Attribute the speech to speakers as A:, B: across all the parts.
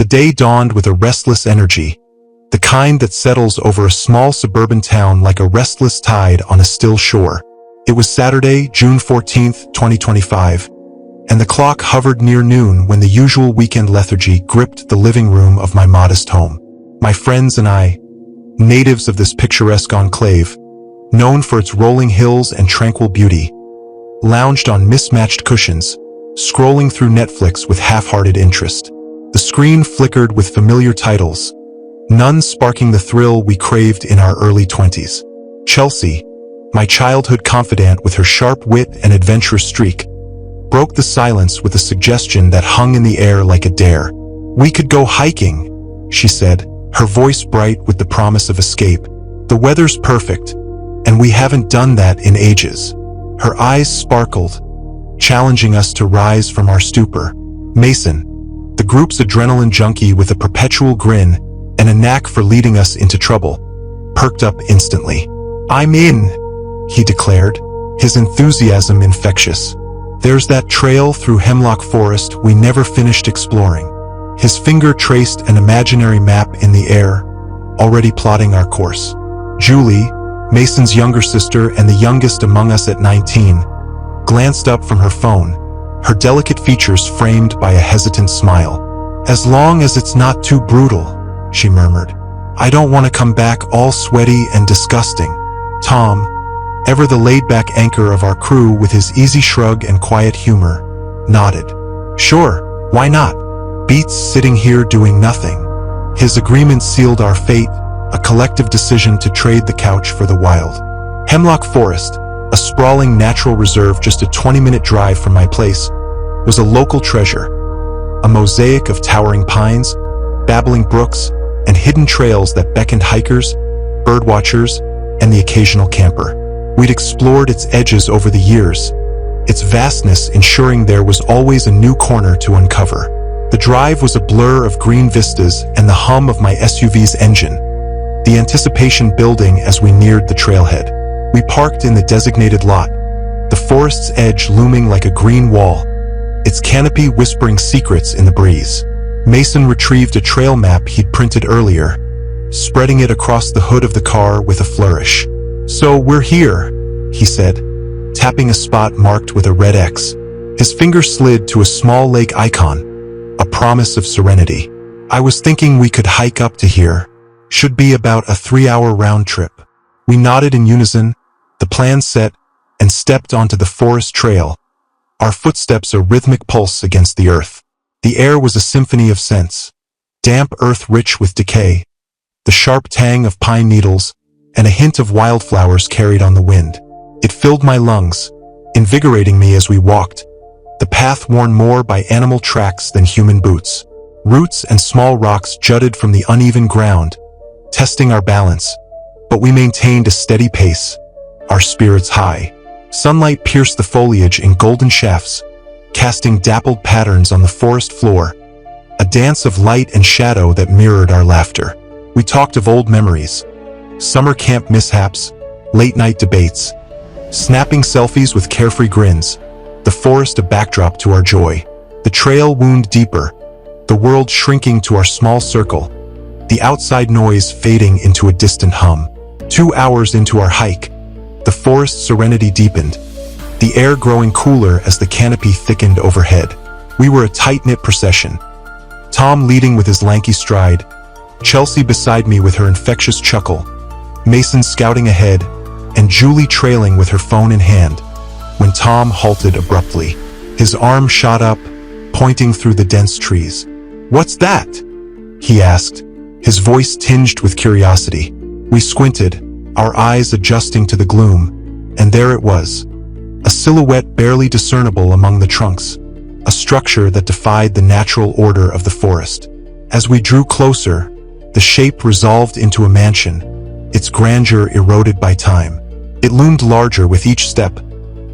A: day dawned with a restless energy, the kind that settles over a small suburban town like a restless tide on a still shore. It was Saturday, June 14th, 2025, and the clock hovered near noon when the usual weekend lethargy gripped the living room of my modest home. My friends and I, natives of this picturesque enclave, known for its rolling hills and tranquil beauty, lounged on mismatched cushions, scrolling through Netflix with half-hearted interest. The screen flickered with familiar titles, none sparking the thrill we craved in our early 20s. Chelsea, my childhood confidant with her sharp wit and adventurous streak, broke the silence with a suggestion that hung in the air like a dare. "We could go hiking," she said, her voice bright with the promise of escape. "The weather's perfect, and we haven't done that in ages." Her eyes sparkled, challenging us to rise from our stupor. Mason, the group's adrenaline junkie with a perpetual grin and a knack for leading us into trouble, perked up instantly. "I'm in," he declared, his enthusiasm infectious. "There's that trail through Hemlock Forest we never finished exploring." His finger traced an imaginary map in the air, already plotting our course. Julie, Mason's younger sister and the youngest among us at 19, glanced up from her phone, her delicate features framed by a hesitant smile. "As long as it's not too brutal," she murmured. "I don't want to come back all sweaty and disgusting." Tom, ever the laid-back anchor of our crew with his easy shrug and quiet humor, nodded. "Sure, why not? Beats sitting here doing nothing." His agreement sealed our fate, a collective decision to trade the couch for the wild. Hemlock Forest, a sprawling natural reserve just a 20-minute drive from my place, was a local treasure, a mosaic of towering pines, babbling brooks, and hidden trails that beckoned hikers, birdwatchers, and the occasional camper. We'd explored its edges over the years, its vastness ensuring there was always a new corner to uncover. The drive was a blur of green vistas and the hum of my SUV's engine, the anticipation building as we neared the trailhead. We parked in the designated lot, the forest's edge looming like a green wall, its canopy whispering secrets in the breeze. Mason retrieved a trail map he'd printed earlier, spreading it across the hood of the car with a flourish. "So we're here," he said, tapping a spot marked with a red X. His finger slid to a small lake icon, a promise of serenity. "I was thinking we could hike up to here. Should be about a 3-hour round trip." We nodded in unison, the plan set, and stepped onto the forest trail, our footsteps a rhythmic pulse against the earth. The air was a symphony of scents, damp earth rich with decay, the sharp tang of pine needles, and a hint of wildflowers carried on the wind. It filled my lungs, invigorating me as we walked, the path worn more by animal tracks than human boots. Roots and small rocks jutted from the uneven ground, testing our balance, but we maintained a steady pace, our spirits high. Sunlight pierced the foliage in golden shafts, casting dappled patterns on the forest floor, a dance of light and shadow that mirrored our laughter. We talked of old memories, summer camp mishaps, late-night debates, snapping selfies with carefree grins, the forest a backdrop to our joy. The trail wound deeper, the world shrinking to our small circle, the outside noise fading into a distant hum. 2 hours into our hike, the forest's serenity deepened, the air growing cooler as the canopy thickened overhead. We were a tight-knit procession, Tom leading with his lanky stride, Chelsea beside me with her infectious chuckle, Mason scouting ahead, and Julie trailing with her phone in hand, when Tom halted abruptly. His arm shot up, pointing through the dense trees. "What's that?" he asked, his voice tinged with curiosity. We squinted, our eyes adjusting to the gloom, and there it was, a silhouette barely discernible among the trunks, a structure that defied the natural order of the forest. As we drew closer, the shape resolved into a mansion, its grandeur eroded by time. It loomed larger with each step,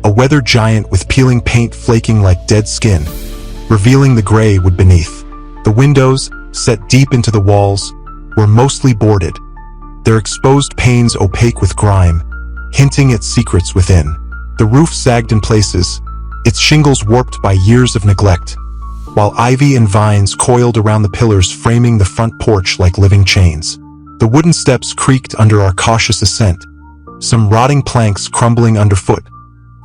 A: a weathered giant with peeling paint flaking like dead skin, revealing the gray wood beneath. The windows, set deep into the walls, were mostly boarded, their exposed panes opaque with grime, hinting at secrets within. The roof sagged in places, its shingles warped by years of neglect, while ivy and vines coiled around the pillars framing the front porch like living chains. The wooden steps creaked under our cautious ascent, some rotting planks crumbling underfoot,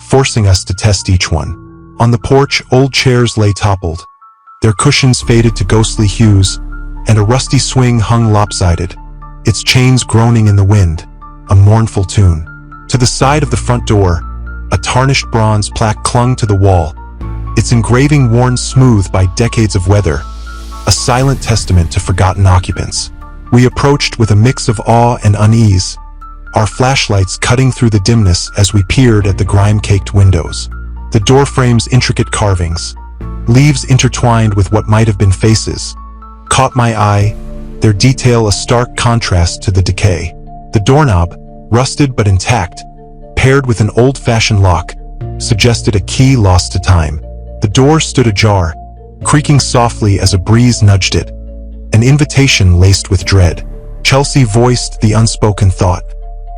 A: forcing us to test each one. On the porch, old chairs lay toppled, their cushions faded to ghostly hues, and a rusty swing hung lopsided, its chains groaning in the wind, a mournful tune. To the side of the front door, a tarnished bronze plaque clung to the wall, its engraving worn smooth by decades of weather, a silent testament to forgotten occupants. We approached with a mix of awe and unease, our flashlights cutting through the dimness as we peered at the grime-caked windows. The doorframe's intricate carvings, leaves intertwined with what might have been faces, caught my eye, their detail a stark contrast to the decay. The doorknob, rusted but intact, paired with an old-fashioned lock, suggested a key lost to time. The door stood ajar, creaking softly as a breeze nudged it, an invitation laced with dread. Chelsea voiced the unspoken thought.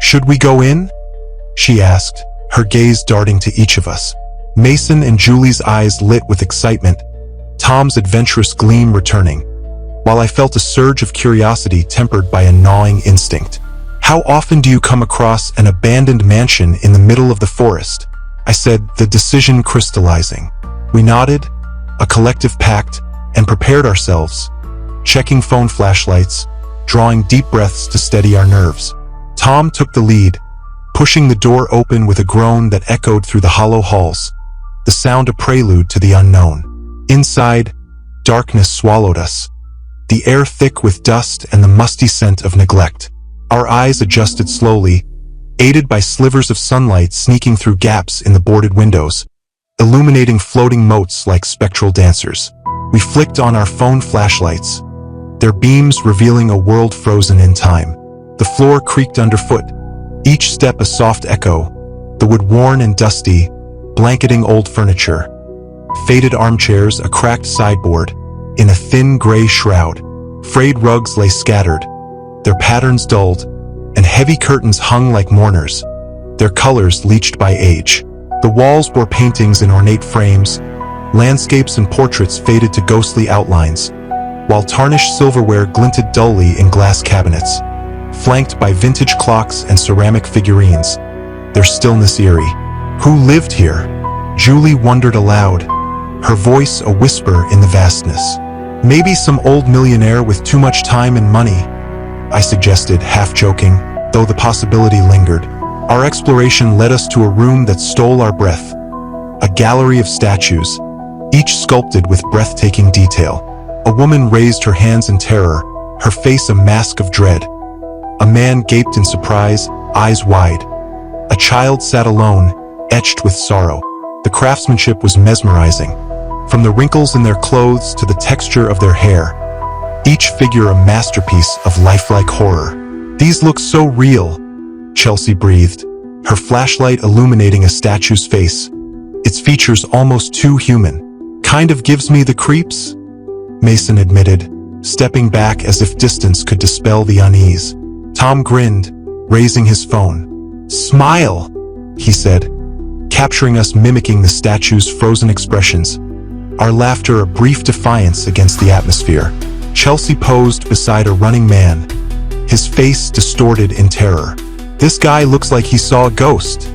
A: "Should we go in?" she asked, her gaze darting to each of us. Mason and Julie's eyes lit with excitement, Tom's adventurous gleam returning, while I felt a surge of curiosity tempered by a gnawing instinct. "How often do you come across an abandoned mansion in the middle of the forest?" I said, the decision crystallizing. We nodded, a collective pact, and prepared ourselves, checking phone flashlights, drawing deep breaths to steady our nerves. Tom took the lead, pushing the door open with a groan that echoed through the hollow halls, the sound a prelude to the unknown. Inside, darkness swallowed us, the air thick with dust and the musty scent of neglect. Our eyes adjusted slowly, aided by slivers of sunlight sneaking through gaps in the boarded windows, illuminating floating motes like spectral dancers. We flicked on our phone flashlights, their beams revealing a world frozen in time. The floor creaked underfoot, each step a soft echo, the wood worn and dusty, blanketing old furniture, faded armchairs, a cracked sideboard, in a thin gray shroud. Frayed rugs lay scattered, their patterns dulled, and heavy curtains hung like mourners, their colors leached by age. The walls bore paintings in ornate frames, landscapes and portraits faded to ghostly outlines, while tarnished silverware glinted dully in glass cabinets, flanked by vintage clocks and ceramic figurines, their stillness eerie. Who lived here? Julie wondered aloud, her voice a whisper in the vastness. Maybe some old millionaire with too much time and money, I suggested, half joking, though the possibility lingered. Our exploration led us to a room that stole our breath, a gallery of statues, each sculpted with breathtaking detail. A woman raised her hands in terror, her face a mask of dread. A man gaped in surprise, eyes wide. A child sat alone, etched with sorrow. The craftsmanship was mesmerizing, from the wrinkles in their clothes to the texture of their hair, each figure a masterpiece of lifelike horror. "These look so real," Chelsea breathed, her flashlight illuminating a statue's face, its features almost too human. "Kind of gives me the creeps," Mason admitted, stepping back as if distance could dispel the unease. Tom grinned, raising his phone. "Smile," he said, capturing us mimicking the statue's frozen expressions, our laughter a brief defiance against the atmosphere. Chelsea posed beside a running man, his face distorted in terror. "This guy looks like he saw a ghost,"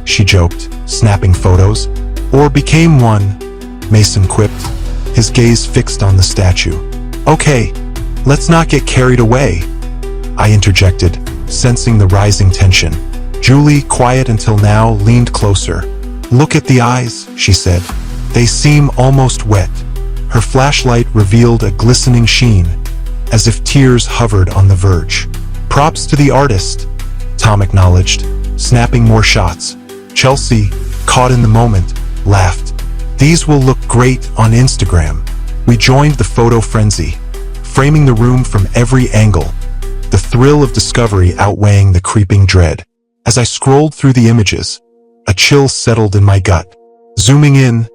A: she joked, snapping photos. "Or became one," Mason quipped, his gaze fixed on the statue. "Okay, let's not get carried away," I interjected, sensing the rising tension. Julie, quiet until now, leaned closer. "Look at the eyes," she said. "They seem almost wet." Her flashlight revealed a glistening sheen, as if tears hovered on the verge. "Props to the artist," Tom acknowledged, snapping more shots. Chelsea, caught in the moment, laughed. "These will look great on Instagram." We joined the photo frenzy, framing the room from every angle, the thrill of discovery outweighing the creeping dread. As I scrolled through the images, a chill settled in my gut. Zooming in,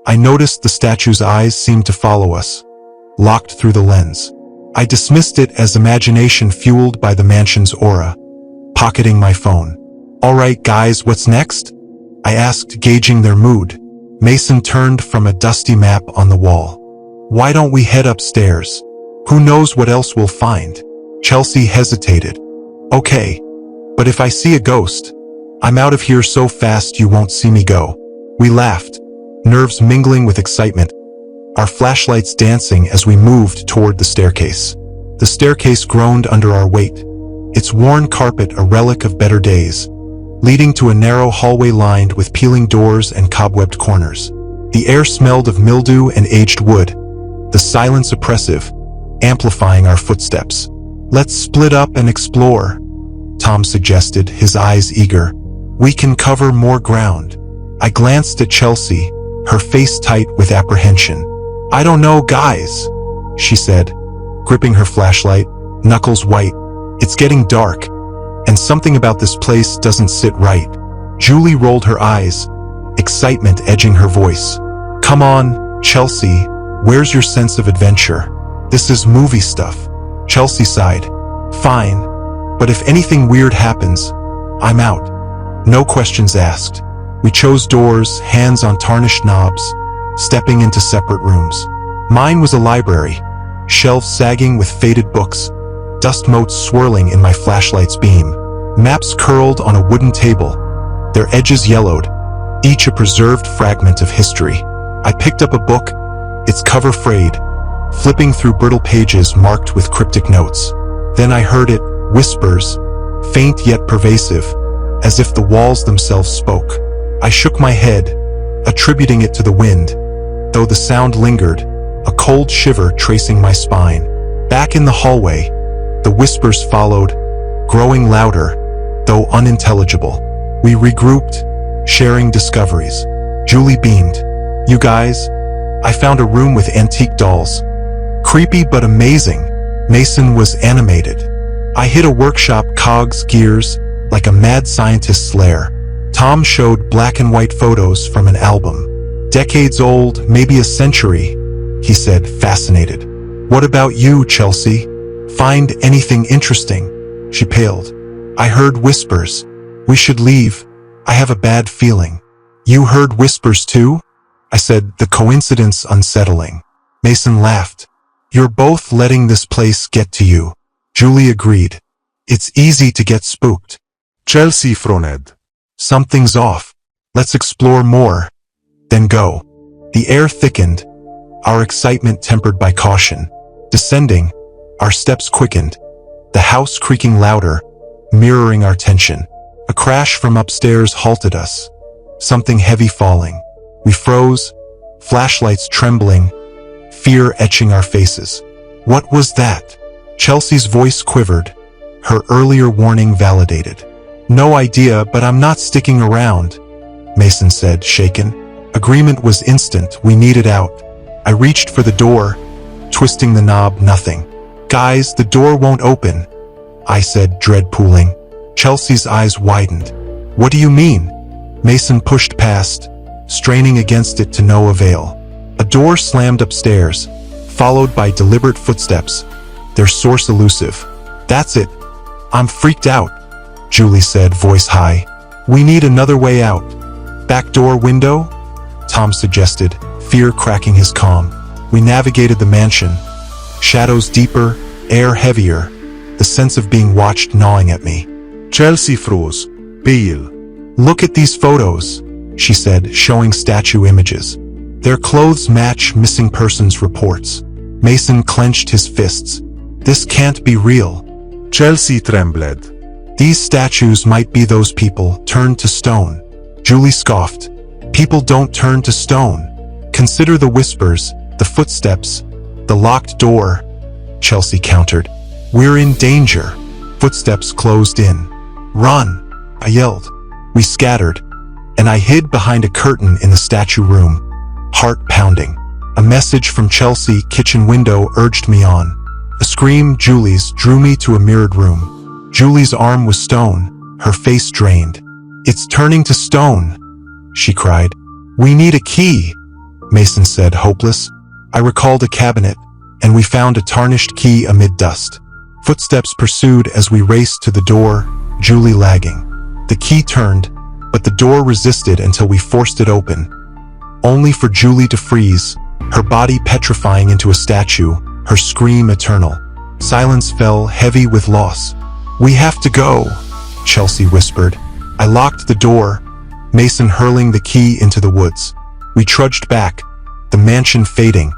A: I noticed the statue's eyes seemed to follow us, locked through the lens. I dismissed it as imagination fueled by the mansion's aura, pocketing my phone. "All right, guys, what's next?" I asked, gauging their mood. Mason turned from a dusty map on the wall. Why don't we head upstairs? Who knows what else we'll find? Chelsea hesitated. Okay, but if I see a ghost, I'm out of here so fast you won't see me go. We laughed, nerves mingling with excitement, our flashlights dancing as we moved toward the staircase. The staircase groaned under our weight, its worn carpet a relic of better days, leading to a narrow hallway lined with peeling doors and cobwebbed corners. The air smelled of mildew and aged wood, the silence oppressive, amplifying our footsteps. Let's split up and explore, Tom suggested, his eyes eager. We can cover more ground. I glanced at Chelsea, her face tight with apprehension. I don't know, guys, she said, gripping her flashlight, knuckles white. It's getting dark, and something about this place doesn't sit right. Julie rolled her eyes, excitement edging her voice. Come on, Chelsea, where's your sense of adventure? This is movie stuff. Chelsea sighed. Fine, but if anything weird happens, I'm out. No questions asked. We chose doors, hands on tarnished knobs, stepping into separate rooms. Mine was a library, shelves sagging with faded books, dust motes swirling in my flashlight's beam. Maps curled on a wooden table, their edges yellowed, each a preserved fragment of history. I picked up a book, its cover frayed, flipping through brittle pages marked with cryptic notes. Then I heard it, whispers, faint yet pervasive, as if the walls themselves spoke. I shook my head, attributing it to the wind, though the sound lingered, a cold shiver tracing my spine. Back in the hallway, the whispers followed, growing louder, though unintelligible. We regrouped, sharing discoveries. Julie beamed. You guys, I found a room with antique dolls. Creepy but amazing. Mason was animated. I hit a workshop, cogs, gears, like a mad scientist's lair. Tom showed black and white photos from an album. Decades old, maybe a century, he said, fascinated. What about you, Chelsea? Find anything interesting? She paled. I heard whispers. We should leave. I have a bad feeling. You heard whispers too? I said, the coincidence unsettling. Mason laughed. You're both letting this place get to you. Julie agreed. It's easy to get spooked.
B: Chelsea frowned.
A: Something's off. Let's explore more. Then go. The air thickened, our excitement tempered by caution. Descending, our steps quickened, the house creaking louder, mirroring our tension. A crash from upstairs halted us, something heavy falling. We froze, flashlights trembling, fear etching our faces. What was that? Chelsea's voice quivered, her earlier warning validated. No idea, but I'm not sticking around, Mason said, shaken. Agreement was instant, we needed out. I reached for the door, twisting the knob, nothing. Guys, the door won't open, I said, dread pooling. Chelsea's eyes widened. What do you mean? Mason pushed past, straining against it to no avail. A door slammed upstairs, followed by deliberate footsteps, their source elusive. That's it. I'm freaked out, Julie said, voice high. We need another way out. Back door window? Tom suggested, fear cracking his calm. We navigated the mansion, shadows deeper, air heavier, the sense of being watched gnawing at me.
B: Chelsea froze, pale.
A: Look at these photos, she said, showing statue images. Their clothes match missing persons reports. Mason clenched his fists. This can't be real.
B: Chelsea trembled.
A: These statues might be those people turned to stone. Julie scoffed. People don't turn to stone. Consider the whispers, the footsteps, the locked door, Chelsea countered. We're in danger. Footsteps closed in. Run, I yelled. We scattered, and I hid behind a curtain in the statue room, heart pounding. A message from Chelsea kitchen window urged me on. A scream, Julie's, drew me to a mirrored room. Julie's arm was stone, her face drained. It's turning to stone, she cried. We need a key, Mason said, hopeless. I recalled a cabinet, and we found a tarnished key amid dust. Footsteps pursued as we raced to the door, Julie lagging. The key turned, but the door resisted until we forced it open, only for Julie to freeze, her body petrifying into a statue, her scream eternal. Silence fell, heavy with loss. "We have to go," Chelsea whispered. I locked the door, Mason hurling the key into the woods. We trudged back, the mansion fading,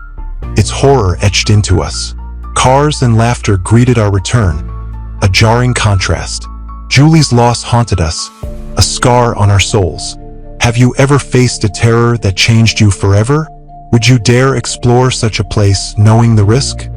A: its horror etched into us. Cars and laughter greeted our return, a jarring contrast. Julie's loss haunted us, a scar on our souls. Have you ever faced a terror that changed you forever? Would you dare explore such a place knowing the risk?